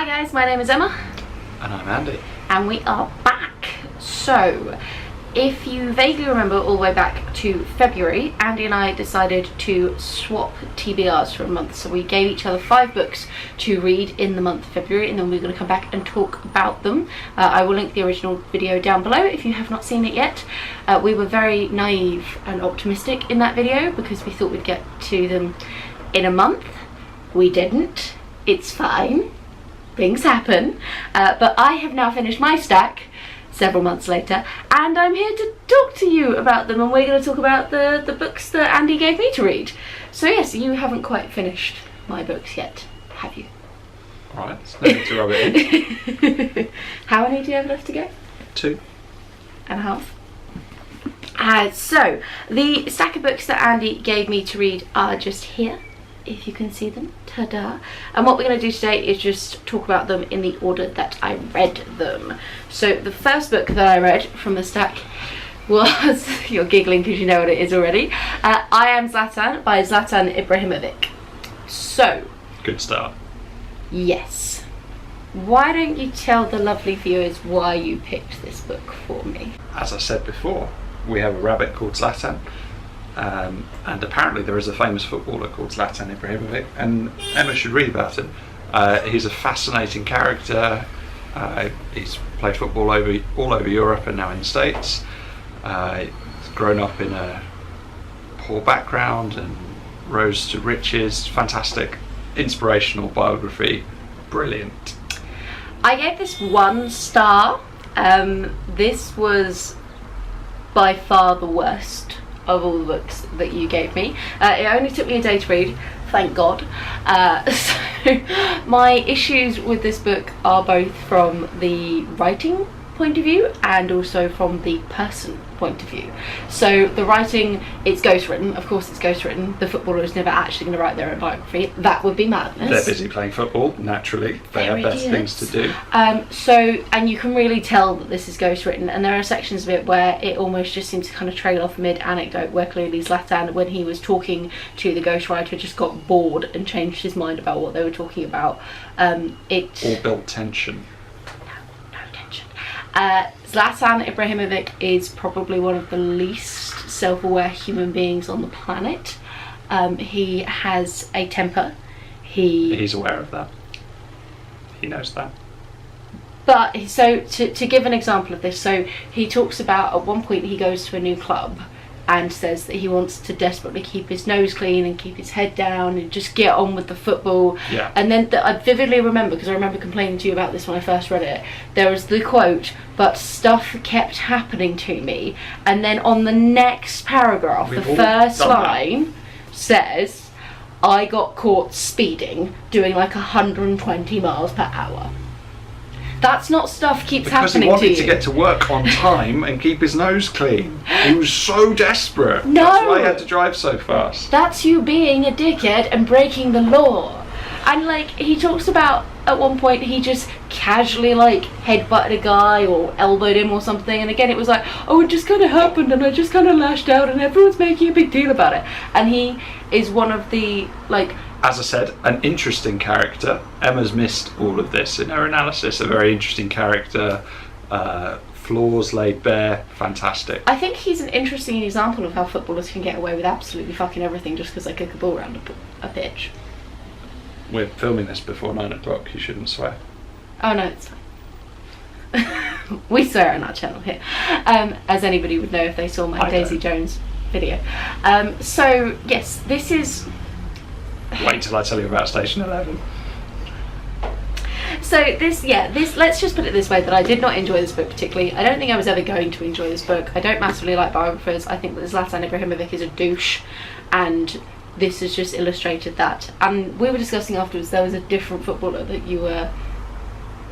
guys, my name is Emma. And I'm Andy. And we are back. So, if you vaguely remember all the way back to February, Andy and I decided to swap TBRs for a month. So we gave each other 5 books to read in the month of February, and then we're going to come back and talk about them. I will link the original video down below if you have not seen it yet. We were very naive and optimistic in that video because we thought we'd get to them in a month. We didn't. It's fine. Things happen. But I have now finished my stack several months later, and I'm here to talk to you about them, and we're going to talk about the books that Andy gave me to read. So yes, you haven't quite finished my books yet, have you? Alright, it's no need to rub it in. How many do you have left to go? 2 and a half. So, the stack of books that Andy gave me to read are just here, if you can see them. Ta-da! And what we're going to do today is just talk about them in the order that I read them. So the first book that I read from the stack was, you're giggling because you know what it is already, I Am Zlatan by Zlatan Ibrahimovic. So, good start. Yes. Why don't you tell the lovely viewers why you picked this book for me? As I said before, we have a rabbit called Zlatan. And apparently there is a famous footballer called Zlatan Ibrahimovic, and Emma should read about him. He's a fascinating character. He's played football all over Europe and now in the States. He's grown up in a poor background and rose to riches. Fantastic, inspirational biography. Brilliant. I gave this 1 star. This was by far the worst of all the books that you gave me. It only took me a day to read, thank God. So my issues with this book are both from the writing point of view and also from the person point of view. So the writing, it's ghostwritten. Of course it's ghostwritten. The footballer is never actually going to write their own biography. That would be madness. They're busy playing football, naturally. They have better things to do. And you can really tell that this is ghostwritten, and there are sections of it where it almost just seems to kind of trail off mid-anecdote, where clearly Zlatan, when he was talking to the ghostwriter, just got bored and changed his mind about what they were talking about. Or built tension. No tension. Zlatan Ibrahimovic is probably one of the least self-aware human beings on the planet. He has a temper. He's aware of that. He knows that. But, so, to give an example of this, so he talks about, at one point he goes to a new club and says that he wants to desperately keep his nose clean and keep his head down and just get on with the football. Yeah. And then I vividly remember, because I remember complaining to you about this when I first read it, there was the quote, "But stuff kept happening to me." And then on the next paragraph, the first line says, "I got caught speeding, doing like 120 miles per hour." That's not stuff keeps happening to you. Because he wanted to get to work on time and keep his nose clean. He was so desperate. No. That's why he had to drive so fast. That's you being a dickhead and breaking the law. And like, he talks about, at one point, he just casually like headbutted a guy or elbowed him or something, and again it was like, oh, it just kind of happened and I just kind of lashed out and everyone's making a big deal about it. And he is one of the, like, as I said, an interesting character. Emma's missed all of this in her analysis. A very interesting character, flaws laid bare, fantastic. I think he's an interesting example of how footballers can get away with absolutely fucking everything just because they kick a ball around a pitch. We're filming this before 9 o'clock, you shouldn't swear. Oh no, it's fine. We swear on our channel here, as anybody would know if they saw my Daisy Jones video. So yes, this is... Wait until I tell you about Station 11. So this, let's just put it this way, that I did not enjoy this book particularly. I don't think I was ever going to enjoy this book. I don't massively like biographers. I think that Zlatan Ibrahimovic is a douche, and this has just illustrated that. And we were discussing afterwards, there was a different footballer that you were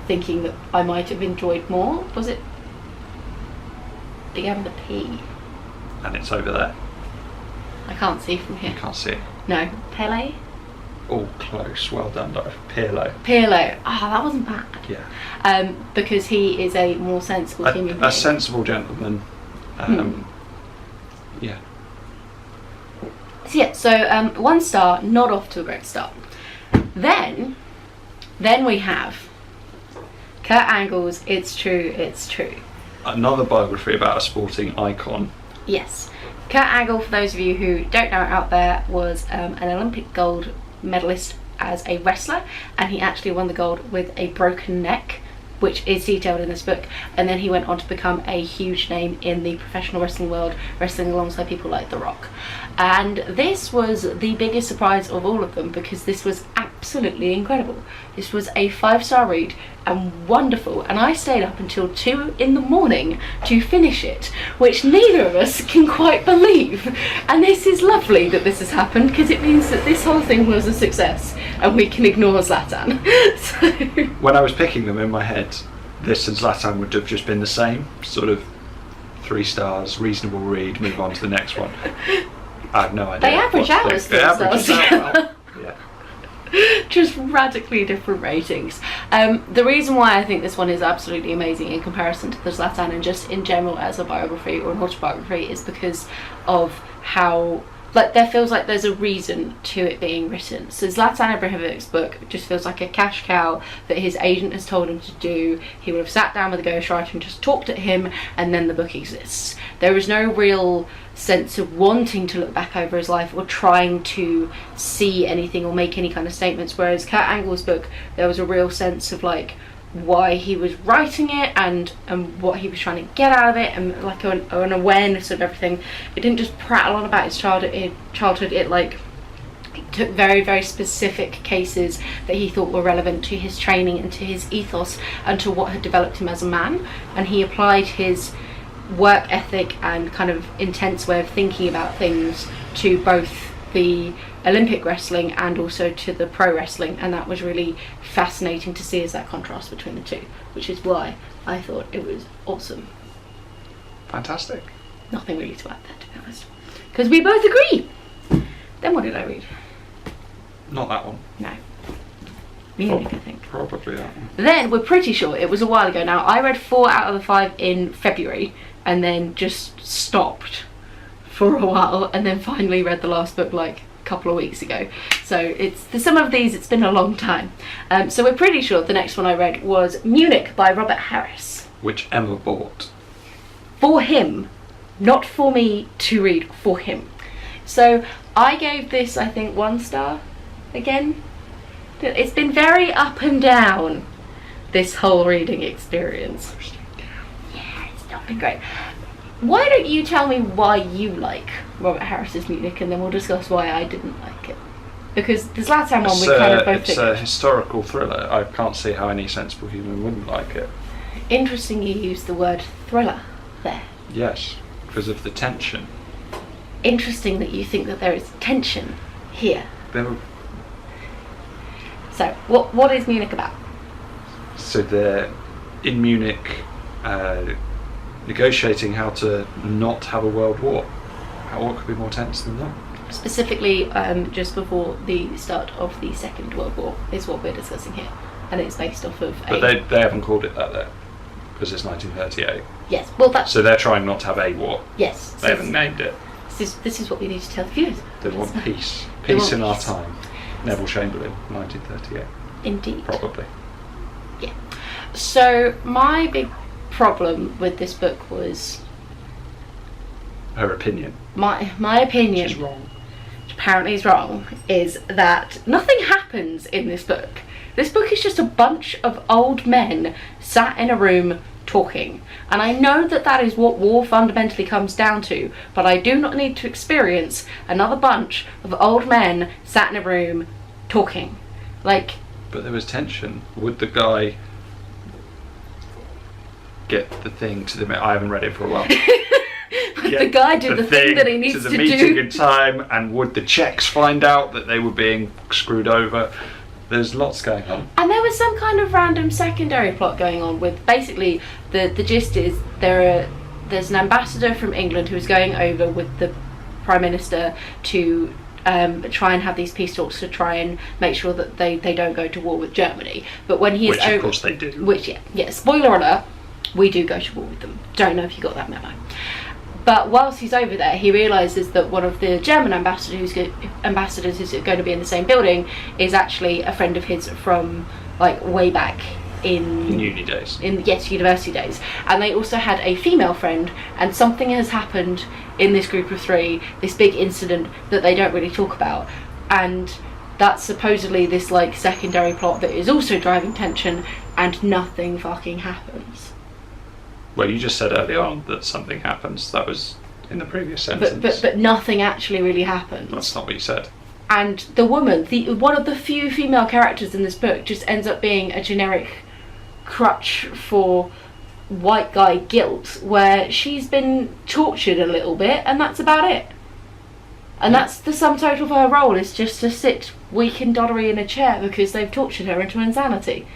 thinking that I might have enjoyed more. Was it? Began with a P. And it's over there. I can't see from here. You can't see it. No. Pele? Oh, close. Well done, though. Pirlo. Pirlo. Ah, that wasn't bad. Yeah. Because he is a more sensible human being. A sensible gentleman. Yeah. So yeah, so 1 star, not off to a great start. Then we have Kurt Angle's It's True, It's True. Another biography about a sporting icon. Yes. Kurt Angle, for those of you who don't know out there, was an Olympic gold medalist as a wrestler, and he actually won the gold with a broken neck, which is detailed in this book. And then he went on to become a huge name in the professional wrestling world, wrestling alongside people like The Rock. And this was the biggest surprise of all of them, because this was absolutely incredible. This was a 5-star read and wonderful, and I stayed up until 2 in the morning to finish it, which neither of us can quite believe. And this is lovely that this has happened, because it means that this whole thing was a success and we can ignore Zlatan. So when I was picking them in my head, this and Zlatan would have just been the same, sort of 3 stars, reasonable read, move on to the next one. I have no idea. They average out as 3 stars. Yeah. Just radically different ratings. The reason why I think this one is absolutely amazing in comparison to the Zlatan, and just in general as a biography or an autobiography, is because of how, like, there feels like there's a reason to it being written. So Zlatan Ibrahimovic's book just feels like a cash cow that his agent has told him to do. He would have sat down with a ghostwriter and just talked at him, and then the book exists. There is no real sense of wanting to look back over his life or trying to see anything or make any kind of statements, whereas Kurt Angle's book, there was a real sense of like why he was writing it and what he was trying to get out of it, and like an awareness of everything. It didn't just prattle on about his childhood. It like took very, very specific cases that he thought were relevant to his training and to his ethos and to what had developed him as a man, and he applied his work ethic and kind of intense way of thinking about things to both the Olympic wrestling and also to the pro wrestling, and that was really fascinating to see as that contrast between the two, which is why I thought it was awesome. Fantastic. Nothing really to add there, to be honest, because we both agree. Then what did I read? Not that one. No. Munich, I think. Probably that one. Then we're pretty sure it was a while ago now. I read 4 out of the 5 in February and then just stopped for a while, and then finally read the last book like a couple of weeks ago. So it's, for some of these, it's been a long time. So we're pretty sure the next one I read was Munich by Robert Harris. Which Emma bought. For him, not for me to read, for him. So I gave this, I think, 1 star again. It's been very up and down, this whole reading experience. Yeah, it's not been great. Why don't you tell me why you like Robert Harris's Munich, and then we'll discuss why I didn't like it. Because the Zlatan one we kind of both It's a historical thriller. I can't see how any sensible human wouldn't like it. Interesting you use the word thriller there. Yes, because of the tension. Interesting that you think that there is tension here. So, what is Munich about? So they're in Munich negotiating how to not have a world war. What could be more tense than that? Specifically, just before the start of the Second World War is what we're discussing here, and it's based off of. But they haven't called it that there, because it's 1938. Yes, well that's. So they're trying not to have a war. Yes. They haven't named it. This is what we need to tell the viewers. They want peace. Peace in our time. Neville Chamberlain, 1938. Indeed. Probably. Yeah. So my big problem with this book was her opinion. My opinion. Which is wrong. Which apparently is wrong. Is that nothing happens in this book. This book is just a bunch of old men sat in a room talking, and I know that that is what war fundamentally comes down to, but I do not need to experience another bunch of old men sat in a room talking. Like, but there was tension. Would the guy get the thing to the... I haven't read it for a while. The guy did the thing that he needs to do. To the meeting in time, and would the Czechs find out that they were being screwed over? There's lots going on. And there was some kind of random secondary plot going on with, basically, the gist is there's an ambassador from England who is going over with the Prime Minister to try and have these peace talks to try and make sure that they don't go to war with Germany. But when he is over... Which, of course, they do. Which, yeah, spoiler alert, we do go to war with them. Don't know if you got that memo. But whilst he's over there, he realises that one of the German ambassadors who's going to be in the same building is actually a friend of his from, like, way back In uni days. University days. And they also had a female friend, and something has happened in this group of 3, this big incident that they don't really talk about. And that's supposedly this like secondary plot that is also driving tension, and nothing fucking happens. Well, you just said earlier on that something happens. That was in the previous sentence. But nothing actually really happens. That's not what you said. And the woman, one of the few female characters in this book, just ends up being a generic crutch for white guy guilt, where she's been tortured a little bit, and that's about it. And that's the sum total for her role, is just to sit weak and doddery in a chair because they've tortured her into insanity.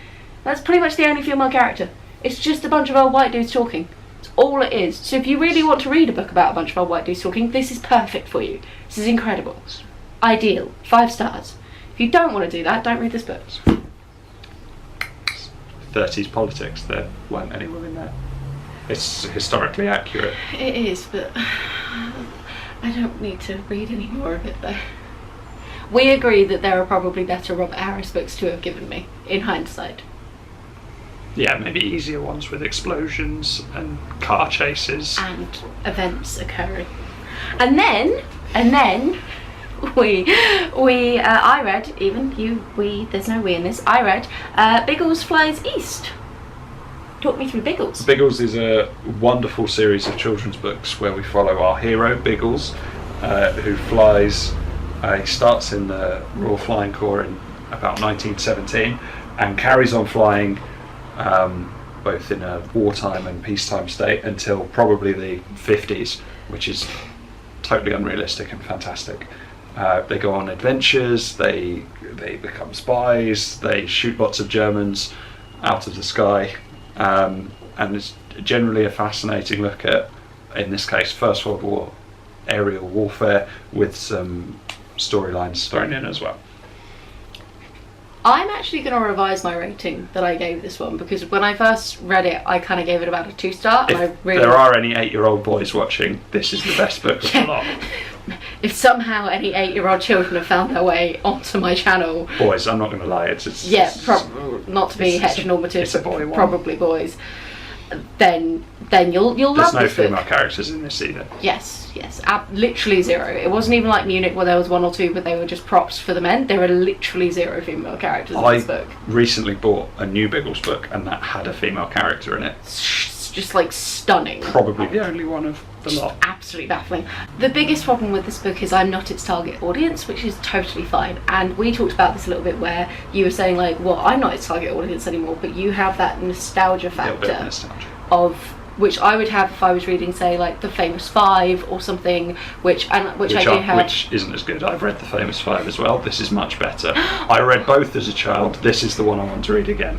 That's pretty much the only female character. It's just a bunch of old white dudes talking. It's all it is. So if you really want to read a book about a bunch of old white dudes talking, this is perfect for you. This is incredible. Ideal. 5 stars. If you don't want to do that, don't read this book. 30s politics, there weren't any women there. It's historically accurate. It is, but I don't need to read any more of it though. We agree that there are probably better Robert Harris books to have given me, in hindsight. Yeah, maybe easier ones with explosions and car chases. And events occurring. And then I read, there's no we in this, I read Biggles Flies East. Talk me through Biggles. Biggles is a wonderful series of children's books where we follow our hero, Biggles, who flies, he starts in the Royal Flying Corps in about 1917 and carries on flying both in a wartime and peacetime state until probably the 50s, which is totally unrealistic and fantastic. They go on adventures, they become spies, they shoot lots of Germans out of the sky, and it's generally a fascinating look at, in this case, First World War aerial warfare with some storylines thrown in as well. I'm actually going to revise my rating that I gave this one, because when I first read it, I kind of gave it about a 2-star. If there are any 8-year-old boys watching, this is the best book of the lot. If somehow any 8-year-old children have found their way onto my channel... Boys, I'm not going to lie, it's not to be heteronormative, it's a boy one. Probably boys. Then you'll love this book. There's no female characters in this either. Yes, literally 0. It wasn't even like Munich where there was 1 or 2, but they were just props for the men. There were literally 0 female characters in this book. I recently bought a new Biggles book and that had a female character in it. It's just like stunning. Probably the only one of the lot. Absolutely baffling. The biggest problem with this book is I'm not its target audience, which is totally fine. And we talked about this a little bit where you were saying like, well, I'm not its target audience anymore, but you have that nostalgia factor. A little bit of nostalgia. Of which I would have if I was reading, say, like The Famous Five or something, which I do have. Which isn't as good. I've read The Famous Five as well. This is much better. I read both as a child. This is the one I want to read again.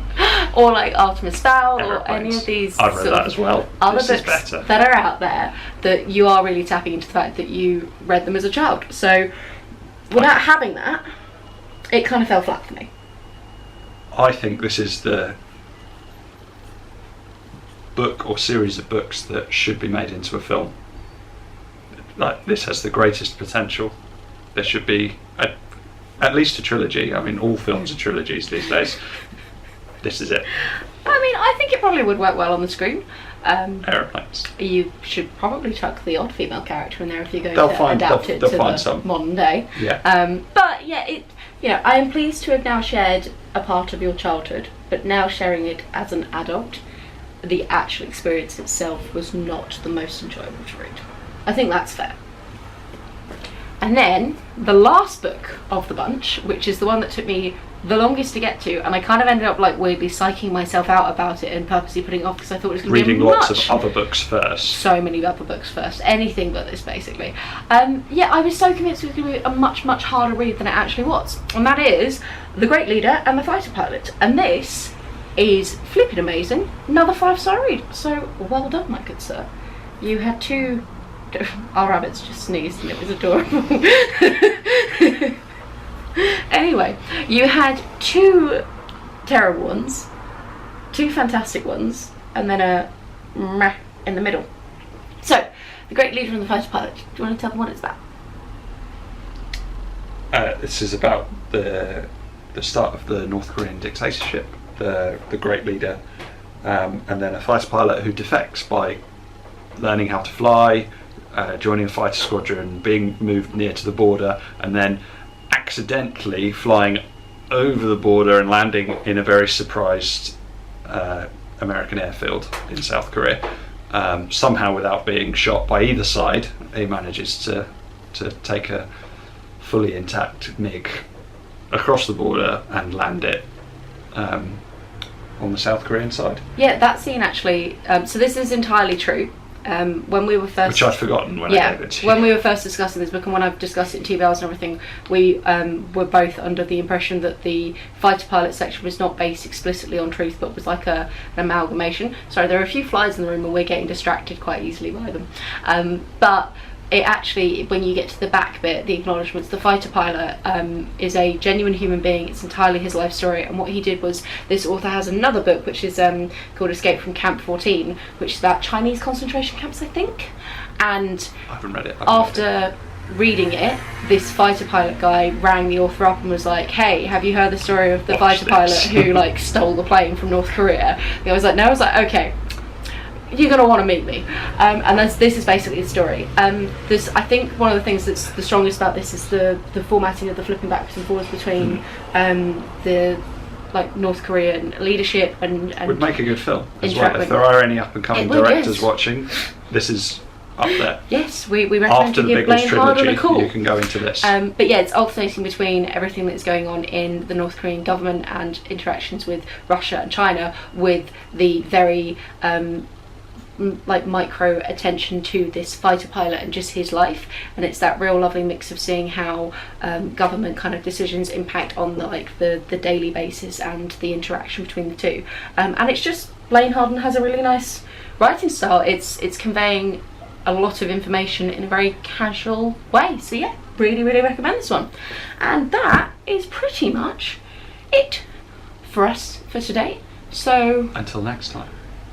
Or like Artemis Fowl or any of these. I've read that as well. Other books that are out there that you are really tapping into the fact that you read them as a child. So without having that, it kind of fell flat for me. I think this is the book or series of books that should be made into a film. Like, this has the greatest potential. There should be at least a trilogy. I mean, all films are trilogies these days. This is it. I mean, I think it probably would work well on the screen. Aeroplanes. You should probably chuck the odd female character in there if you're going to adapt it to the modern day. Yeah. But yeah, I am pleased to have now shared a part of your childhood, but now sharing it as an adult, the actual experience itself was not the most enjoyable to read. I think that's fair. And then the last book of the bunch, which is the one that took me the longest to get to, and I kind of ended up like weirdly psyching myself out about it and purposely putting it off because I thought it was going to be reading lots of other books first. So many other books first. Anything but this, basically. I was so convinced it was going to be a much, much harder read than it actually was. And that is The Great Leader and the Fighter Pilot. And this is flipping amazing. Another 5-star read. So well done, my good sir. You had 2... Our rabbits just sneezed and it was adorable. Anyway, you had 2 terrible ones, 2 fantastic ones, and then a meh in the middle. So, The Great Leader and the Fighter Pilot. Do you want to tell them what it's about? This is about the start of the North Korean dictatorship the great leader, and then a fighter pilot who defects by learning how to fly, joining a fighter squadron, being moved near to the border, and then accidentally flying over the border and landing in a very surprised American airfield in South Korea. Somehow, without being shot by either side, he manages to take a fully intact MiG across the border and land it on the South Korean side. Yeah, that scene actually. So this is entirely true. When we were first, which I'd forgotten when I gave it to you. When we were first discussing this book, and when I've discussed it in TBRs and everything, we were both under the impression that the fighter pilot section was not based explicitly on truth, but was like an amalgamation. Sorry, there are a few flies in the room, and we're getting distracted quite easily by them. But it actually, when you get to the back bit, the acknowledgements, the fighter pilot is a genuine human being. It's entirely his life story, and what he did was, this author has another book which is called Escape from Camp 14, which is about Chinese concentration camps, I think. And I haven't read it. After reading it, this fighter pilot guy rang the author up and was like, "Hey, have you heard the story of the fighter pilot who like stole the plane from North Korea?" And I was like, "No." I was like, "Okay, you're going to want to meet me." And this is basically the story. I think one of the things that's the strongest about this is the formatting of the flipping backwards and forwards between the like North Korean leadership and would make a good film as well. If there are any up and coming directors watching, this is up there. Yes, we recommend after to the give Biggles Blane Hard on a trilogy, call. you can go into this. But yeah, it's alternating between everything that's going on in the North Korean government and interactions with Russia and China, with the very like micro attention to this fighter pilot and just his life. And it's that real lovely mix of seeing how government kind of decisions impact on the daily basis and the interaction between the two. And it's just, Blane Harden has a really nice writing style. It's conveying a lot of information in a very casual way. So yeah, really recommend this one. And that is pretty much it for us for today. So until next time.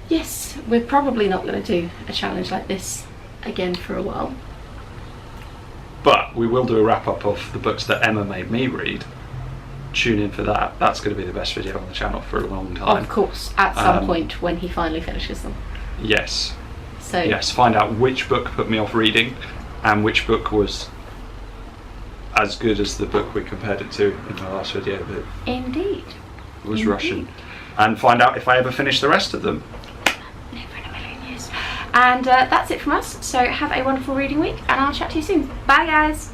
Yes, we're probably not going to do a challenge like this again for a while. But we will do a wrap up of the books that Emma made me read. Tune in for that. That's going to be the best video on the channel for a long time. Of course, at some point when he finally finishes them. Yes. So yes, find out which book put me off reading and which book was as good as the book we compared it to in the last video that Indeed. was Russian. And find out if I ever finish the rest of them. Never in a million years. And that's it from us. So have a wonderful reading week, and I'll chat to you soon. Bye guys.